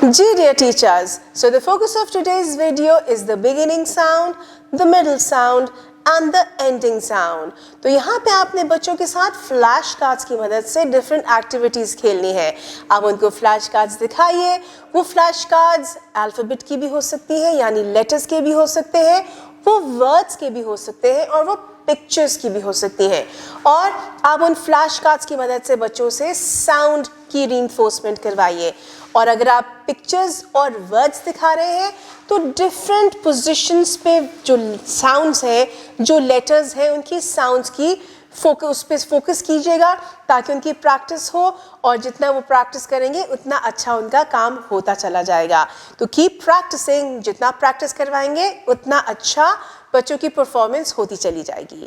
Dear teachers, so the focus of today's video is the beginning sound, the middle sound and the ending sound. तो यहाँ पे आपने बच्चों के साथ फ्लैश कार्ड्स की मदद से डिफरेंट एक्टिविटीज़ खेलनी है. आप उनको फ्लैश कार्ड्स दिखाइए. वो फ्लैश कार्ड्स अल्फ़ाबेट की भी हो सकती है यानी लेटर्स के भी हो सकते हैं, वो वर्ड्स के भी हो सकते हैं और वो पिक्चर्स की भी हो सकती हैं. और आप उन फ्लैश कार्ड्स की मदद से बच्चों से साउंड की रीइंफोर्समेंट करवाइए. और अगर आप पिक्चर्स और वर्ड्स दिखा रहे हैं तो डिफरेंट पोजीशंस पे जो साउंड्स हैं, जो लेटर्स हैं, उनकी साउंड्स की उस पर फोकस कीजिएगा ताकि उनकी प्रैक्टिस हो और जितना वो प्रैक्टिस करेंगे उतना अच्छा उनका काम होता चला जाएगा. तो कीप प्रैक्टिसिंग, जितना प्रैक्टिस करवाएंगे उतना अच्छा बच्चों की परफॉर्मेंस होती चली जाएगी.